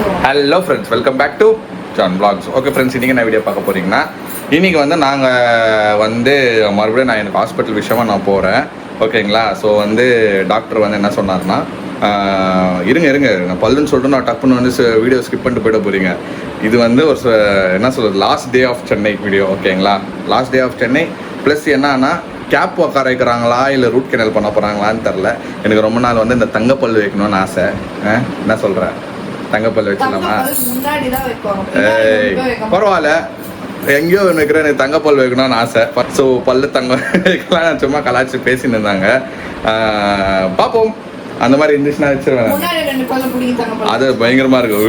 Hello friends, welcome back to John vlogs. Okay friends, இன்றைக்கி என்ன video பார்க்க போகிறீங்கன்னா, இன்றைக்கி வந்து நாங்கள் வந்து மறுபடியும் எனக்கு ஹாஸ்பிட்டல் விஷயமாக நான் போகிறேன். ஓகேங்களா? ஸோ வந்து டாக்டர் வந்து என்ன சொன்னார்னா, இருங்க நான் பல்லுன்னு சொல்லிட்டு நான் டப்புன்னு வந்து வீடியோ ஸ்கிப் பண்ணிட்டு போயிட போகிறீங்க. இது வந்து ஒரு என்ன சொல்கிறது, last day of Chennai video. ஓகேங்களா? Last day of Chennai plus என்னன்னா கேப் உட்கார வைக்கிறாங்களா இல்லை ரூட் கெனல் பண்ண போகிறாங்களான்னு தெரில. எனக்கு ரொம்ப நாள் வந்து இந்த தங்கப்பல் வைக்கணும்னு ஆசை. என்ன சொல்கிறேன், தங்கப்பல் வச்சுக்கலாமா? பரவாயில்ல, எங்கேயோ ஒன்று வைக்கிறேன், எனக்கு தங்கப்பல் வைக்கணும்னு ஆசை. ஸோ பல்லு தங்க வைக்கலாம் சும்மா கலாச்சி பேசின்னு இருந்தாங்க. பார்ப்போம், அந்த மாதிரி இருந்துச்சுன்னா வச்சிருவேன். அது பயங்கரமா இருக்கு,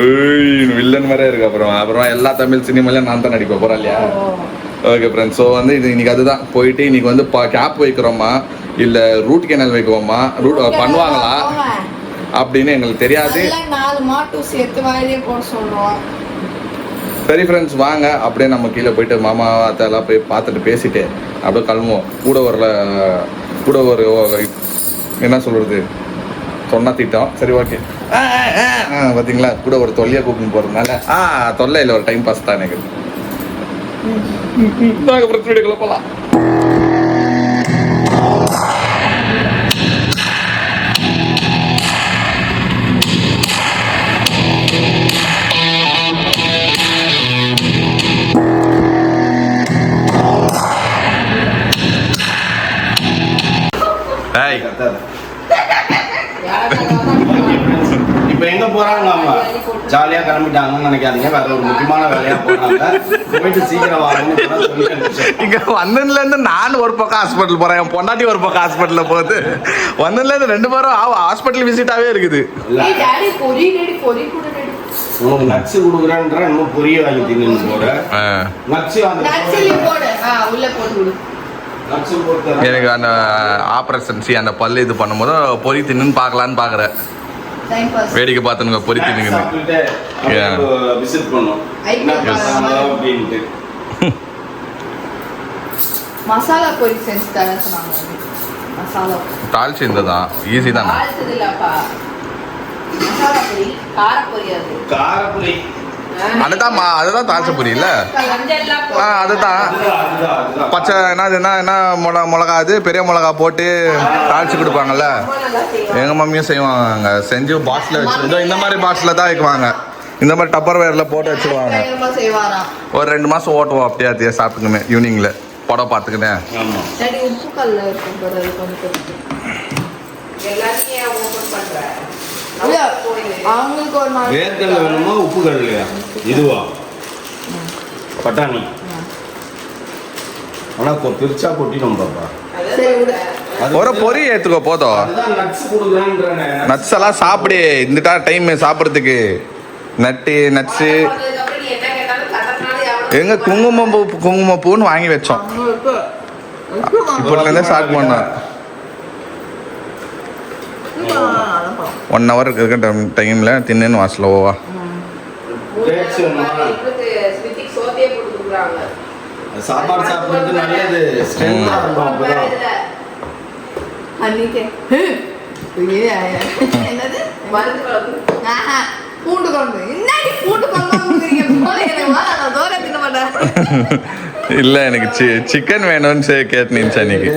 வில்லன் மாதிரியே இருக்கு. அப்புறம் எல்லா தமிழ் சினிமாலையும் நான் தான் நடிப்பேன் போகிறேன் இல்லையா? ஓகே ஃப்ரெண்ட்ஸ், ஸோ வந்து இது இன்னைக்கு அதுதான் போயிட்டு இன்னைக்கு வந்து கேப் வைக்கிறோமா இல்லை ரூட் கெனல் வைக்குவோமா, ரூட் பண்ணுவாங்களா அப்படின்னு எங்களுக்கு தெரியாது. சரி ஃப்ரெண்ட்ஸ், வாங்க அப்படியே நம்ம கீழே போயிட்டு மாமா அதெல்லாம் போய் பார்த்துட்டு பேசிட்டு அப்படியே கிளம்புவோம். கூட ஒரு என்ன சொல்கிறது, சொன்னா திட்டம். சரி ஓகே, பார்த்தீங்களா, கூட ஒரு தொல்லையை கூப்பிட்டு போகிறதுனால தொல்லை இல்லை, ஒரு டைம் பாஸ் தான் எனக்கு. நாங்கள் பிரச்சனை வீடுகளை போகலாம். இப்ப எங்க போறாங்க, அம்மா ஜாலியா கிளம்பிட்டாங்கன்னு நினைக்காதீங்க. வேற ஒரு முக்கியமான வேலையா போறாங்க, போயிட்டு சீக்கிரம் வாங்கன்னு இங்க வந்ததுல இருந்து நான் ஒரு பக்கம் ஹாஸ்பிட்டல் போறேன், என் பொண்டாட்டி ஒரு பக்கம் ஹாஸ்பிட்டல்ல போகுது. வந்ததுல இருந்து 2 பேரும் ஹாஸ்பிட்டல் விசிட்டாவே இருக்குது. உனக்கு நட்ஸ் கொடுக்குறேன்ற இன்னும் பொரிய வாங்கி தின்னு போற. நட்ஸ் எனக்கு அந்த ஆப்ரேஷன்சி அந்த பல்லு இது பண்ணும்போது பொறி தின்னு பார்க்கலான்னு பார்க்குறேன். வேடிக்கை பார்த்துங்க, பொறி தின்னுங்க. மசாலா பொரி செஞ்சு தர சொன்னாங்க. மசாலா தாளிச்சு இருந்ததான் ஈஸி தான். மசாலா பொரி, காரப்பொரி. அதுதான் தாளிச்ச பொரி இல்ல? அதுதான் பச்சை என்ன மிளகா, அது பெரிய மிளகா போட்டு தாளிச்சு கொடுப்பாங்கல்ல. எங்க மம்மியும் செய்வாங்க, செஞ்சு பாக்ஸ்ல வச்சு இந்த மாதிரி பாக்ஸ்ல தான் வைக்குவாங்க. இந்த மாதிரி டப்பர் வேர்ல போட்டு வச்சிருவாங்க. ஒரு 2 மாசம் ஓட்டுவோம் அப்படியே. அதையே சாப்பிட்டுக்குமே ஈவினிங்ல படம் பார்த்துக்கிட்டேன். வேர்க்கடலை வேணுமா உப்பு கடலையா? இதுவா பட்டாணி? ஆனா பிரிச்சா கொட்டிடும் பாப்பா. ஒரு பொரி ஏத்துக்கோ போதும். நட்ஸ் எல்லாம் சாப்பிடு, இந்த டைம் சாப்பிட்றதுக்கு. நட்ஸு எங்க குங்குமப்பூன்னு வாங்கி வச்சோம். இப்போதுலேருந்தே ஸ்டார்ட் பண்ணோம். 1 hour இருக்க டைம்ல தின்னு வாசல ஓவா. சாப்பாடு சாப்பிடுறது நல்லது, ஸ்ட்ரென்த்தா இருக்கும். அப்பதான் பூண்டு குழம்பு இல்ல, எனக்கு சிக்கன் வேணும்னு கேட்டுனுச்சு அன்னைக்கு.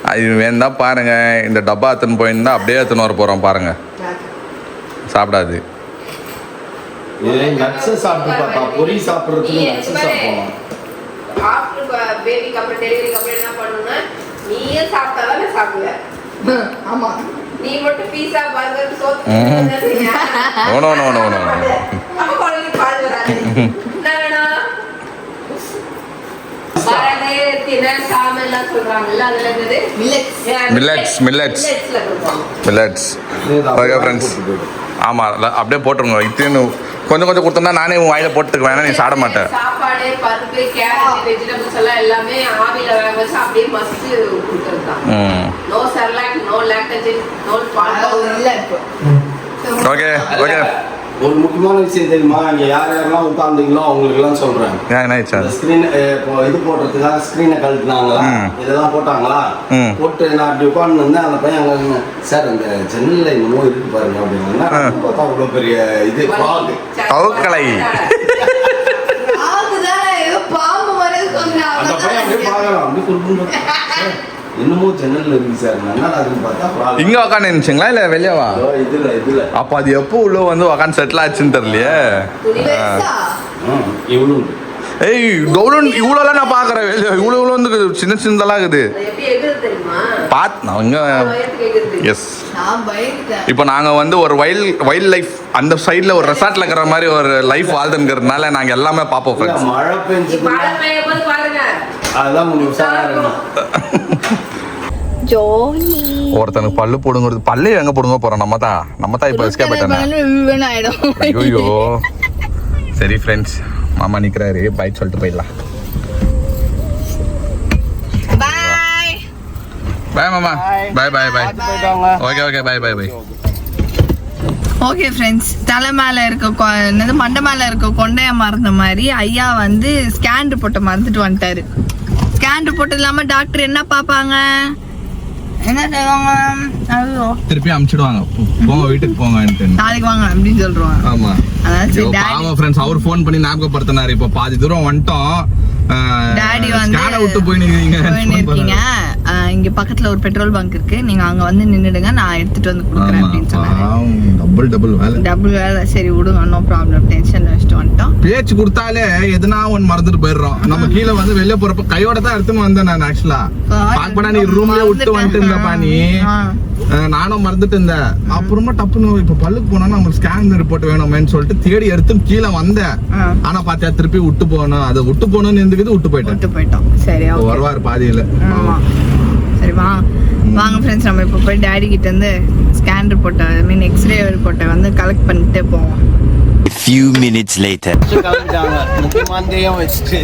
அது வேணா பாருங்க, இந்த டப்பா எடுத்துன்னு போயிருந்தா அப்படியே எடுத்துன்னு வர போறோம் பாருங்க. சாப்பிடாது. நட்ஸ் சாப்பிட்டு பாப்பா, பொரி சாப்பிடுறதுக்கு நட்ஸ் சாப்பிடலாம். ஆஃப்டர் பேபிக்கு அப்புறம் டெலிவரிக்கு அப்புறம் என்ன பண்ணுனா, நீயே சாப்பிட்டாதானே சாப்பிடுவ. ஆமா, நீ மட்டும் பீஸா பர்கர் சோத்து நோ அப்ப குழந்தை பால் வராது. என்ன வேணும்? பாரடே தின சாமெல்லாம் சொல்றாங்கல்ல, அதுல என்னது மில்லட்ஸ். ஓகே ஃப்ரெண்ட்ஸ், ஆமா அப்படியே போட்டுருங்க. இத்தனை கொஞ்சம் கொடுத்தோம்னா நானே உன் வாயில போட்டுக்க வேணா, நீ சாப்பிட மாட்டேன். சாப்பாடு, பருப்பு, கேரட், வெஜிடபிள்ஸ் எல்லாம் எல்லாமே ஆவியில வேக வச்சு அப்படியே மசிச்சு கொடுத்துருக்கான். No Cerelac, no Lactogen, no பால் இல்ல இப்போ. ஓகே ஒரு முக்கியமான விஷயம் தெரியுமா, இங்க யார் யாரெல்லாம் உட்கார்ந்தீங்களோ அவங்களுக்குலாம் சொல்றேன். என்ன ஆயிடுச்சா? ஸ்கிரீன் இப்போ இது போடுறதுக்காக ஸ்கிரீனை கழட்டினாங்களா, இதெல்லாம் போட்டாங்களா, போட்டு நான் அப்படி உட்கார்ந்துருந்தேன். அந்த பையன் அங்கே சார் அந்த ஜன்னல்ல என்னமோ இருக்கு பாருங்க அப்படின்னா பார்த்தா அவ்வளோ பெரிய இது பாகு தவக்கலை. ஏதோ பாம்பு மாதிரி சொன்னாங்க. அந்த பையன் அப்படியே பார்க்கலாம், அப்படி கொடுக்கணும் என்னமோ ஜன்னல்ல இருக்கு சார். நல்லா அதுன்னு பார்த்தா இங்க உக்காந்து இருந்துச்சுங்களா இல்ல வெளியவா? இதுல அப்ப அது எப்போ உள்ள வந்து உக்காந்து செட்டில் ஆச்சுன்னு தெரியலையே. இவ்வளோ ஏய் கவுரன் இவ்வளோலாம் நான் பார்க்குறேன். இவ்வளோ வந்து சின்ன சின்னதெல்லாம் இருக்குது. பார்த்து எஸ். இப்போ நாங்கள் வந்து ஒரு வைல்ட் லைஃப் அந்த சைடில் ஒரு ரெசார்ட்டில் இருக்கிற மாதிரி ஒரு லைஃப் வாழ்ந்துங்கிறதுனால நாங்கள் எல்லாமே பார்ப்போம் ஃப்ரெண்ட்ஸ். மழை பெஞ்சு அதுதான் உங்களுக்கு ஒருத்தனுக்கு பல்லு போடுங்கிறது பல்லு எங்க போடுங்க போறோம். நம்ம தான் இப்போ எஸ்கேப் ஆயிட்டோம். ஐயோ சரி ஃப்ரெண்ட்ஸ், மாமா நிக்கிறாரு, பை சொல்லிட்டு போயிடலாம். பாய் மாமா. பாய் பாய் பாய். ஓகே பாய் பாய் பாய். ஓகே ஃப்ரெண்ட்ஸ், தலை மேலே இருக்க மண்டை மேலே இருக்க கொண்டைய மறந்த மாதிரி ஐயா வந்து ஸ்கேன் ரிப்போர்ட்டை மறந்துட்டு வந்துட்டாரு. ஸ்கேன் ரிப்போர்ட் இல்லாமல் டாக்டர் என்ன பார்ப்பாங்க, என்ன செய்வாங்க, திருப்பி அனுப்பிச்சிடுவாங்க, போங்க வீட்டுக்கு போங்க, நாளைக்கு வாங்க அப்படின்னு சொல்றாங்க. ஆமா ஃப்ரெண்ட்ஸ், அவர் ஃபோன் பண்ணி ஞாபகப்படுத்தினாரு. இப்போ பாதி தூரம் வந்துட்டோம். டாடி வந்து விட்டு போயிருக்கீங்க. இங்க பக்கத்துல ஒரு பெட்ரோல் பங்க் இருக்கு, நீங்க அங்க வந்து நின்னுடுங்க, நான் எடுத்துட்டு வந்து கொடுக்குறேன் அப்படின்னு சொன்னாங்க. டபுள் வேலை. சரி விடுங்க, நோ ப்ராப்ளம், டென்ஷன் வச்சுட்டு வந்துட்டோம். பேச்சு கொடுத்தாலே எதுனா ஒன்னு மறந்துட்டு போயிடுறோம். நம்ம கீழே வந்து வெளியே போறப்ப கையோட தான் எடுத்துன்னு வந்தேன் நான். ஆக்சுவலா பாக்கப்படா நீ ரூம்லயே விட்டு வந்துட்டு இருந்தப்பா நீ. நானும் மறந்துட்டு இருந்தேன். அப்புறமா டப்புன்னு இப்ப பல்லுக்கு போனா நம்ம ஸ்கேன் ரிப்போர்ட் வேணுமேன்னு சொல்லிட்டு தேடி எடுத்து கீழே வந்தேன். ஆனா பாத்தியா திருப்பி விட்டு போகணும், அதை விட்டு போகணும்னு இருந்துக்குது, விட்டு போயிட்டோம். சரி வருவாரு பாதியில. சரி வாங்க ஃப்ரெண்ட்ஸ், நம்ம இப்போ போய் டாடி கிட்ட இருந்து ஸ்கேன் ரிப்போர்ட்டை எக்ஸ்ரே ரிப்போர்ட்டை வந்து கலெக்ட் பண்ணிட்டு போவோம். A few minutes later. முக்கியமானதையும் வச்சுட்டு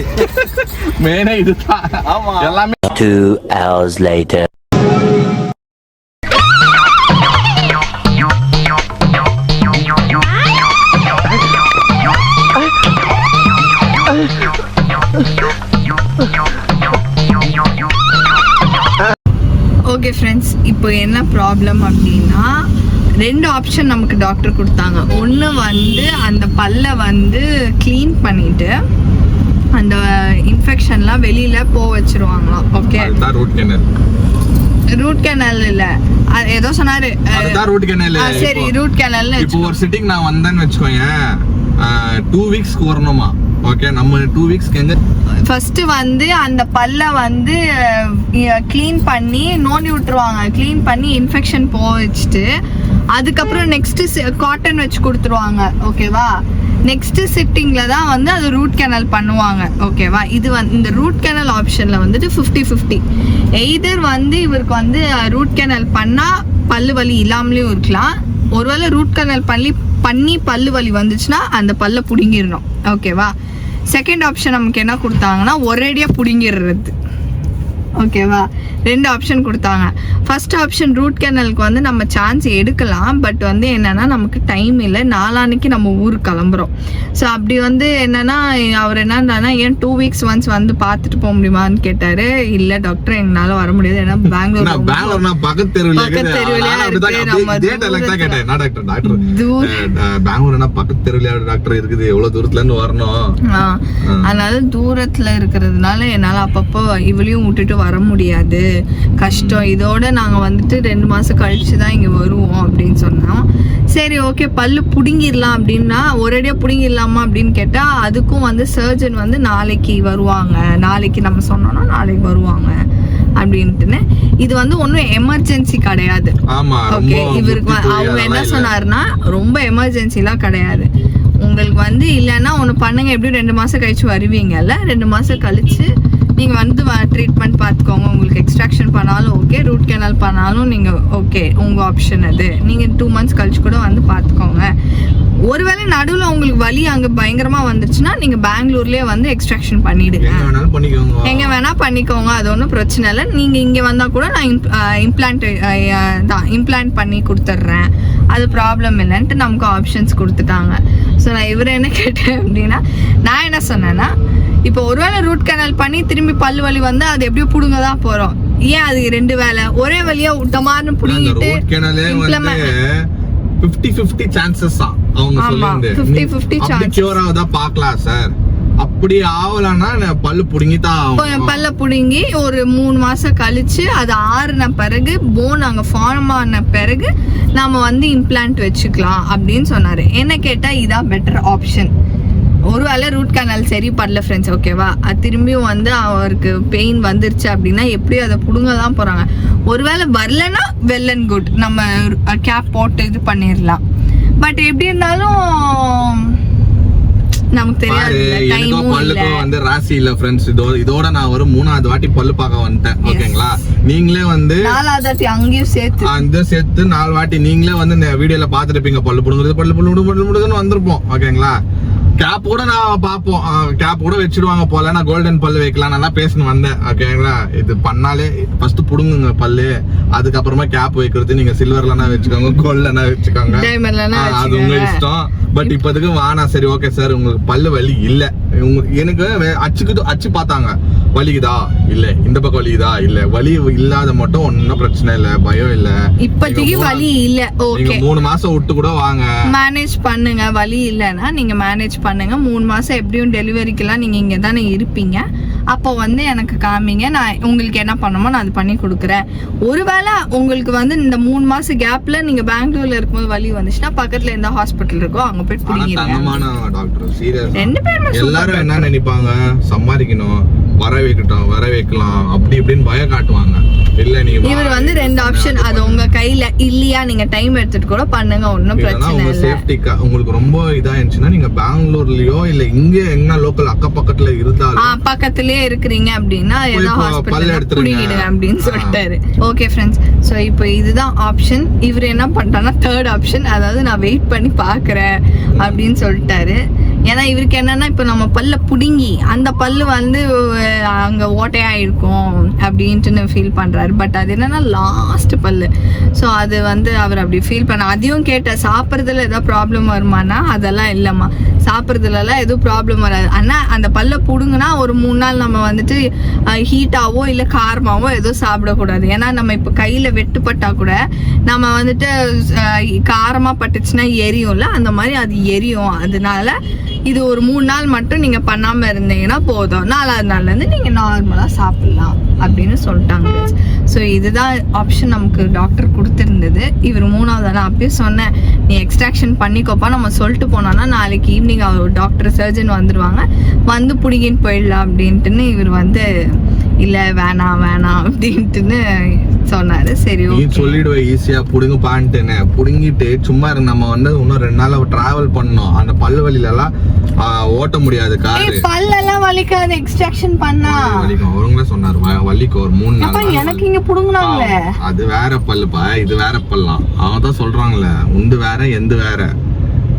மேனே இதுதான். ஆமா எல்லாமே 2 hours later. ஓகே ஃப்ரெண்ட்ஸ், இப்போ என்ன ப்ராப்ளம் அப்படின்னா 2 ஆப்ஷன் நமக்கு டாக்டர் கொடுத்தாங்க. ஒன்று வந்து அந்த பல்லை வந்து க்ளீன் பண்ணிட்டு அந்த இன்ஃபெக்ஷன்லாம் வெளியில வச்சிருவாங்களாம். ஓகே, ரூட் கேனல் இல்ல, ஏதோ சொன்னாரு. Root canal. சரி, ரூட் கேனல். இப்போ ஒரு சிட்டிங் நான் வந்தேன்னு வச்சுக்கோங்க, 2 வீக்ஸ்க்கு வரணுமா? ஓகே, நம்ம 2 வீக்ஸ்க்கு எங்க ஃபர்ஸ்ட் வந்து அந்த பல்ல வந்து க்ளீன் பண்ணி நோண்டி விட்டுருவாங்க. க்ளீன் பண்ணி இன்ஃபெக்ஷன் வச்சுட்டு அதுக்கப்புறம் நெக்ஸ்ட் காட்டன் வச்சு கொடுத்துருவாங்க. ஓகேவா, நெக்ஸ்ட் சிட்டிங்ல தான் வந்து அது ரூட் கேனல் பண்ணுவாங்க. ஓகேவா, இது வந்து இந்த ரூட் கேனல் ஆப்ஷன்ல வந்துட்டு 50-50. எய்தர் வந்து இவருக்கு வந்து ரூட் கேனல் பண்ணா பல்லு வலி இல்லாமலேயும் இருக்கலாம். ஒருவேளை ரூட் கேனல் பண்ணி பல்லு வலி வந்துச்சுன்னா அந்த பல்ல புடுங்கிடணும். ஓகேவா, செகண்ட் ஆப்ஷன் நமக்கு என்ன கொடுத்தாங்கன்னா ஒரேடியா புடுங்கிடுறது. ஓகேவா, 2 ஆப்ஷன் கொடுத்தாங்க. ஃபர்ஸ்ட் ஆப்ஷன் ரூட் கேனலுக்கு வந்து நம்ம சான்ஸ் எடுக்கலாம். பட் வந்து என்னன்னா நமக்கு டைம் இல்லை, நாளான்னைக்கு நம்ம ஊருக்கு கிளம்புறோம். ஸோ அப்படி வந்து என்னன்னா அவர் என்னன்னா ஏன் 2 வீக்ஸ் ஒன்ஸ் வந்து பார்த்துட்டு போக முடியுமான்னு கேட்டாரு. இல்லை டாக்டர் எங்களால வர முடியாது, ஏன்னா பெங்களூர் பக்கத்து தெருவிலையா இருக்குது, எவ்வளவு தூரத்துல இருந்து வரணும். அதனால தூரத்துல இருக்கிறதுனால என்னால அப்பப்போ இவளையும் விட்டுட்டு வர முடியாது, கஷ்டம். இதோட நாங்க வந்துட்டு 2 மாசம் கழிச்சு தான் இங்க வருவோம் அப்படின்னு சொன்னோம். சரி ஓகே, பல்லு புடுங்கிடலாம் அப்படின்னா ஒரேடியா புடுங்கிடலாமா அப்படின்னு கேட்டா அதுக்கும் வந்து சர்ஜன் வந்து நாளைக்கு வருவாங்க, நாளைக்கு நம்ம சொன்னோம்னா நாளைக்கு வருவாங்க அப்படின்ட்டுன்னு. இது வந்து ஒன்றும் எமர்ஜென்சி கிடையாது. ஓகே, இவருக்கு அவங்க என்ன சொன்னாருன்னா ரொம்ப எமர்ஜென்சிலாம் கிடையாது. உங்களுக்கு வந்து இல்லைன்னா ஒன்று பண்ணுங்க, எப்படியும் 2 மாசம் கழிச்சு வருவீங்கல்ல, 2 மாசம் கழிச்சு நீங்கள் வந்து ட்ரீட்மெண்ட் பார்த்துக்கோங்க. உங்களுக்கு எக்ஸ்ட்ராக்ஷன் பண்ணாலும் ஓகே, ரூட் கேனல் பண்ணாலும் நீங்கள் ஓகே, உங்கள் ஆப்ஷன் அது. நீங்கள் 2 மந்த்ஸ் கழிச்சு கூட வந்து பார்த்துக்கோங்க. ஒருவேளை நடுவில் உங்களுக்கு வலி அங்கே பயங்கரமாக வந்துருச்சுன்னா நீங்கள் பெங்களூர்லேயே வந்து எக்ஸ்ட்ராக்ஷன் பண்ணிவிடுங்க, எங்கே வேணால் பண்ணிக்கோங்க, அது ஒன்றும் பிரச்சனை இல்லை. நீங்கள் இங்கே வந்தால் கூட நான் இம்ப்ளான்ட் பண்ணி கொடுத்துட்றேன் அது ப்ராப்ளம் இல்லைன்ட்டு நமக்கு ஆப்ஷன்ஸ் கொடுத்துட்டாங்க. ஸோ நான் இவர் என்ன கேட்டேன் அப்படின்னா, நான் என்ன சொன்னேன்னா, இப்போ ஒருவேளை ரூட் கேனல் பண்ணி திரும்பி பல்லு வலி வந்து அது எப்படியோ புடுங்க தான் போகிறோம். ஏன் அது 2 வேலை ஒரே வழியா டமார்னு புடுங்கிட்டு 50-50 சான்சஸ் தான் அவங்க சொல்லிருந்து 50-50 சான்சஸ் கியூர் ஆவதா பார்க்கலாம் சார். அப்படி ஆவலன்னா பல்லு புடுங்கி தான் பல்ல புடுங்கி ஒரு 3 மாசம் கழிச்சு அது ஆறுன பிறகு போன் அங்க ஃபார்ம் ஆன பிறகு நாம வந்து இம்ப்ளான்ட் வச்சுக்கலாம் அப்படின்னு சொன்னாரு. என்ன கேட்டா இதான் பெட்டர் ஆப்ஷன். ஒருவேளை ரூட் கேனல் சரி பண்ணல ஃப்ரெண்ட்ஸ், ஓகேவா, அது திரும்பியும் வந்து அவருக்கு பெயின் வந்துருச்சு அப்படின்னா எப்படியும் அதை புடுங்க தான் போறாங்க. ஒருவேளை வரலன்னா வெல் அண்ட் குட், நம்ம கேப் போட்டு இது பண்ணிடலாம். பட் எப்படி இருந்தாலும் நமக்கு தெரியாது, டைமும் இல்ல. வந்து ராசி இல்ல ஃப்ரெண்ட்ஸ். இதோட நான் ஒரு 3வது வாட்டி பல்லு பார்க்க வந்துட்டேன். ஓகேங்களா, நீங்களே வந்து 4வது வாட்டி அங்கேயும் சேர்த்து 4 வாட்டி நீங்களே வந்து இந்த வீடியோல பாத்துருப்பீங்க. பல்லு புடுங்குறது வந்திருப்போம். ஓகேங்களா, கேப் கூட நான் பார்ப்போம், கேப் கூட வச்சிடுவாங்க போல. நான் கோல்டன் பல்லு வைக்கலாம் நல்லா பேசணும் வந்தேன். ஓகேங்களா, இது பண்ணாலே ஃபர்ஸ்ட் புடுங்குங்க பல்லு, அதுக்கப்புறமா கேப் வைக்கிறது நீங்க சில்வர்லனா வச்சுக்கோங்க, கோல்ட்லனா வச்சுக்கோங்க, அது உங்க இஷ்டம். பட் இப்போதுக்கு வானா சரி ஓகே சார், உங்களுக்கு பல்லு வலி இல்ல, எனக்கு அச்சு பார்த்தாங்க, வலிக்குதா இல்ல, இந்த பக்கம் வலிக்குதா இல்ல, வலி இல்லாத மட்டும் ஒன்னும் பிரச்சனை இல்ல, பயம் இல்ல, இப்போதைக்கு வலி இல்ல, ஓகே 3 மாசம் விட்டு கூட வாங்க, மேனேஜ் பண்ணுங்க. வலி இல்லைன்னா நீங்க மேனேஜ் பண்ணுங்க. 3 மாசம் எப்படியும் டெலிவரிக்கெல்லாம் நீங்க இங்க தானே இருப்பீங்க, அப்போ வந்து எனக்கு காமிங்க, நான் உங்களுக்கு என்ன பண்ணணுமோ நான் அது பண்ணி கொடுக்குறேன். ஒருவேளை உங்களுக்கு வந்து இந்த 3 மாசம் கேப்ல நீங்க பெங்களூர்ல இருக்கும்போது வலி வந்துச்சுன்னா பக்கத்துல எந்த ஹாஸ்பிட்டல் இருக்கோ அங்க போய் புடிங்க. டாக்டர் சீரியஸ், 2 பேருமே எல்லாரும் என்ன நினைப்பாங்க, சம்பாதிக்கணும், வர வைக்கலாம் அப்படி இப்படின்னு பயம் காட்டுவாங்க. இல்ல நீங்க இவர் வந்து 2 ஆப்ஷன், அது உங்க கையில இல்லையா, நீங்க டைம் எடுத்துட்டு கூட பண்ணுங்க, ஒன்னும் பிரச்சனை இல்ல. சேஃப்டிக்கா உங்களுக்கு ரொம்ப இதா இருந்துச்சுன்னா நீங்க பெங்களூர்லயோ இல்ல இங்க எங்க லோக்கல் அக்க பக்கத்துல இருந்தாலும் பக்கத்துலயே இருக்கிறீங்க அப்படின்னா ஏதோ ஹாஸ்பிடல்ல புடிங்கிடுங்க அப்படின்னு சொல்லிட்டாரு. ஓகே ஃப்ரெண்ட்ஸ், சோ இப்போ இதுதான் ஆப்ஷன். இவர் என்ன பண்ணிட்டாருன்னா 3rd ஆப்ஷன், அதாவது நான் வெயிட் பண்ணி பாக்குறேன் அப்படின்னு சொல்லிட்டாரு. ஏன்னா இவருக்கு என்னன்னா இப்போ நம்ம பல்ல புடுங்கி அந்த பல்லு வந்து அங்க ஓட்டையா இருக்கும் அப்படின்ட்டு ஃபீல் பண்றாரு. பட் அது என்னன்னா லாஸ்ட் பல்லு, ஸோ அது வந்து அவர் அப்படி ஃபீல் பண்ண. அதையும் கேட்ட, சாப்பிட்றதுல ஏதாவது ப்ராப்ளம் வருமானா, அதெல்லாம் இல்லைம்மா, சாப்பிட்றதுலலாம் எதுவும் ப்ராப்ளம் வராது. ஆனால் அந்த பல்ல புடுங்குனா ஒரு 3 நாள் நம்ம வந்துட்டு ஹீட்டாவோ இல்லை காரமாவோ எதுவும் சாப்பிடக்கூடாது. ஏன்னா நம்ம இப்போ கையில் வெட்டுப்பட்டா கூட நம்ம வந்துட்டு காரமாக பட்டுச்சுன்னா எரியும்ல, அந்த மாதிரி அது எரியும். அதனால இது ஒரு 3 நாள் மட்டும் நீங்கள் பண்ணாமல் இருந்தீங்கன்னா போதும், 4வது நாள்லேருந்து நீங்கள் நார்மலாக சாப்பிட்லாம் அப்படின்னு சொல்லிட்டாங்க. ஸோ இதுதான் ஆப்ஷன் நமக்கு டாக்டர் கொடுத்துருந்தது. இவர் 3வது நான் அப்பயே சொன்னேன், நீ எக்ஸ்ட்ராக்ஷன் பண்ணிக்கோப்பா, நம்ம சொல்லிட்டு போனோன்னா நாளைக்கு ஈவினிங் அவர் டாக்டர் சர்ஜன் வந்துடுவாங்க, வந்து பிடிங்கின்னு போயிடலாம் அப்படின்ட்டுன்னு இவர் வந்து இல்லை வேணாம் அப்படின்ட்டுன்னு சொன்னாரு. சரி நீ சொல்லிடுவேன் ஈஸியா புடுங்க பான்ட்டுன்னு புடுங்கிட்டு சும்மா நம்ம வந்து இன்னும் 2 நாள் டிராவல் பண்ணோம். அந்த பல்லு வலியில எல்லாம் ஓட்ட முடியாது, காரு பல்லெல்லாம் வலிக்காது எக்ஸ்ட்ராக்ஷன் பண்ணா வலிக்கும். அவங்களே சொன்னாரு வலிக்கும் ஒரு 3 நாள். எனக்கு இங்க புடுங்குனாங்களே, அது வேற பல்லுப்பா, இது வேற பல்லாம். அவங்க தான் சொல்றாங்களே உண்டு வேற எந்த வேற,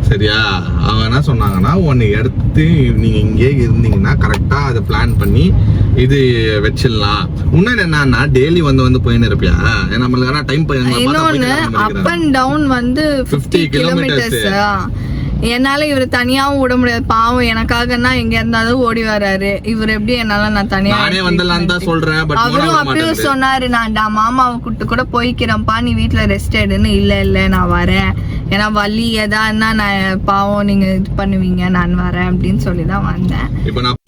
சரியா? அவங்க என்ன சொன்னாங்கன்னா, ஒன்னு எடுத்து நீங்க இங்கே இருந்தீங்கன்னா கரெக்டா அதை பிளான் பண்ணி இது வச்சிடலாம். இன்னொன்னு என்னன்னா டெய்லி வந்து போயின்னு இருப்பியா, நம்மளுக்கு டைம் இன்னொன்னு அப் அண்ட் டவுன் வந்து 50 கிலோமீட்டர்ஸ். என்னால இவர் தனியாவும் விட முடியாது, பாவம் எனக்காகனா எங்க இருந்தாலும் ஓடி வராரு. இவர் எப்படி என்னால நான் தனியா வந்துடலாம் தான் சொல்றேன். அவரும் அப்படியே சொன்னாரு, நான் மாமாவை கூட்டு கூட போய்க்கிறேன்ப்பா, நீ வீட்டுல ரெஸ்ட் எடுன்னு. இல்ல நான் வரேன், ஏன்னா வலி எதான்னா நான் பாவம் நீங்க இது பண்ணுவீங்க, நான் வரேன் அப்படின்னு சொல்லிதான் வந்தேன். இப்ப நான்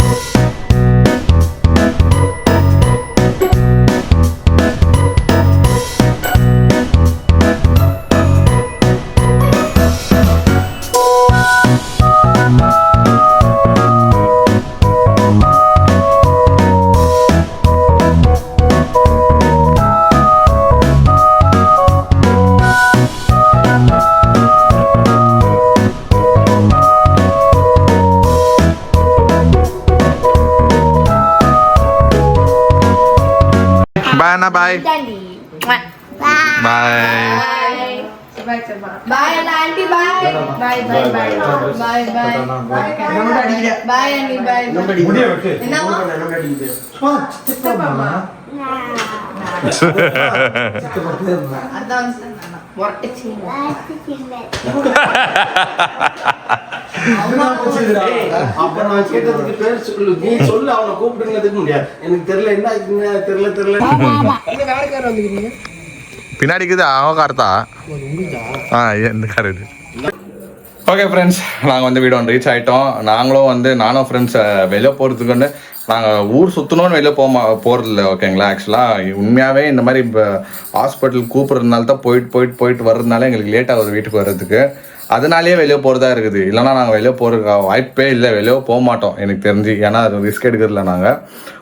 bye bye aunty, bye bye aunty, bye. அப்ப நான் கேட்டதுக்கு பேர் சொல்லு, நீ சொல்லு, அவனை கூப்பிடுங்கிறதுக்கு முடியாது. எனக்கு தெரியல என்ன ஆச்சுங்க, தெரியல. பின்னாடிக்குது அவன் கார் தான். எந்த கார் இது? ஓகே ஃப்ரெண்ட்ஸ், நாங்கள் வந்து வீடு ரீச் ஆகிட்டோம். நாங்களும் வந்து நானும் ஃப்ரெண்ட்ஸ் வெளியே போகிறதுக்குன்னு நாங்கள் ஊர் சுற்றணும்னு வெளியே போகிறதில்ல. ஓகேங்களா, ஆக்சுவலாக உண்மையாகவே இந்த மாதிரி இப்போ ஹாஸ்பிட்டல் கூப்பிட்றதுனால தான் போயிட்டு வர்றதுனால எங்களுக்கு லேட் ஆகுது வீட்டுக்கு வர்றதுக்கு. அதனாலேயே வெளியே போகிறதா இருக்குது. இல்லைனா நாங்கள் வெளியே போகிறதுக்கு வாய்ப்பே இல்லை, வெளியே போக மாட்டோம் எனக்கு தெரிஞ்சு. ஏன்னா அது ரிஸ்க் எடுக்கிறதில்ல. நாங்கள்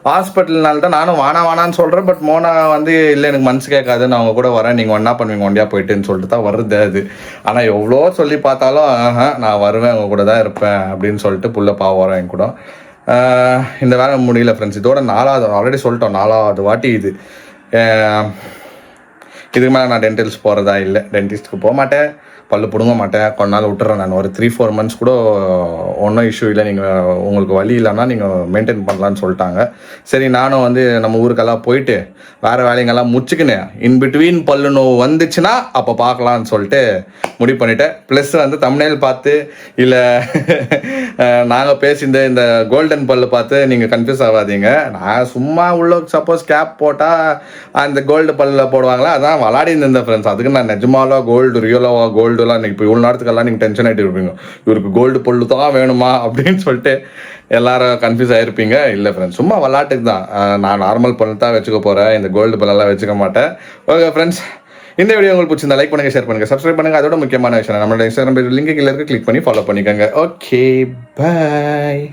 ஹாஸ்பிட்டல்னால தான் நானும் வானான்னு சொல்கிறேன். பட் மோனா வந்து இல்லை எனக்கு மனசு கேட்காது, நான் அவங்க கூட வரேன், நீங்கள் ஒன்றா பண்ணுவீங்க ஒண்டியாக போயிட்டுன்னு சொல்லிட்டு தான் வருது அது. ஆனால் எவ்வளோ சொல்லி பார்த்தாலும் நான் வருவேன், அவங்க கூட தான் இருப்பேன் அப்படின்னு சொல்லிட்டு புள்ள பாவம் என் கூட. இந்த வேலை முடியல ஃப்ரெண்ட்ஸ். இதோட 4வது, ஆல்ரெடி சொல்லிட்டோம் 4வது வாட்டி இது. இதுக்கு மேலே நான் டென்டில்ஸ் போகிறதா இல்லை, டென்டிஸ்ட்டுக்கு போக மாட்டேன், பல்லு பிடுங்க மாட்டேன், கொஞ்ச நாள் விட்டுறேன். நான் ஒரு 3-4 months கூட ஒன்றும் இஷ்யூ இல்லை, நீங்கள் உங்களுக்கு வழி இல்லைன்னா நீங்கள் மெயின்டைன் பண்ணலான்னு சொல்லிட்டாங்க. சரி, நானும் வந்து நம்ம ஊருக்கெல்லாம் போயிட்டு வேறு வேலைங்கெல்லாம் முடிச்சுக்கினேன். இன்பிட்வீன் பல்லு நோவு வந்துச்சுன்னா அப்போ பார்க்கலான்னு சொல்லிட்டு முடிவு பண்ணிட்டேன். ப்ளஸ் வந்து தம்ப்நெயில் பார்த்து இல்லை நாங்கள் பேசியிருந்த இந்த கோல்டன் பல்லு பார்த்து நீங்கள் கன்ஃபியூஸ் ஆகாதீங்க. நான் சும்மா உள்ள சப்போஸ் கேப் போட்டால் அந்த கோல்டு பல்லில் போடுவாங்களா, அதான் விளாடி இருந்தேன் ஃப்ரெண்ட்ஸ். அதுக்கு நான் நிஜமாலோ கோல்டு ரியலோவா கோல்டுலாம் இன்றைக்கி இப்போ இவ்வளோ நேரத்துக்கெல்லாம் நீங்கள் டென்ஷன் ஆகிட்டு இருப்பீங்க, இவருக்கு கோல்டு பல்லு தான் வேணுமா அப்படின்னு சொல்லிட்டு எல்லாரும் கன்ஃபியூஸ் ஆகிருப்பீங்க. இல்லை ஃப்ரெண்ட்ஸ், சும்மா விளாட்டுக்கு தான். நான் நார்மல் பல்லு தான் வச்சுக்க போகிறேன், இந்த கோல்டு பல்லெல்லாம் வச்சுக்க மாட்டேன். ஓகே ஃப்ரெண்ட்ஸ், இந்த வீடியோ உங்களுக்கு பிடிச்சிருந்தா லைக் பண்ணுங்கள், ஷேர் பண்ணுங்கள், சப்ஸ்கிரைப் பண்ணுங்கள். அதோட முக்கியமான விஷயம் நம்மளோட இன்ஸ்டாகிராம் பேஜ் லிங்க் கீழே இருக்கு, கிளிக் பண்ணி ஃபாலோ பண்ணிக்கோங்க. Okay, by.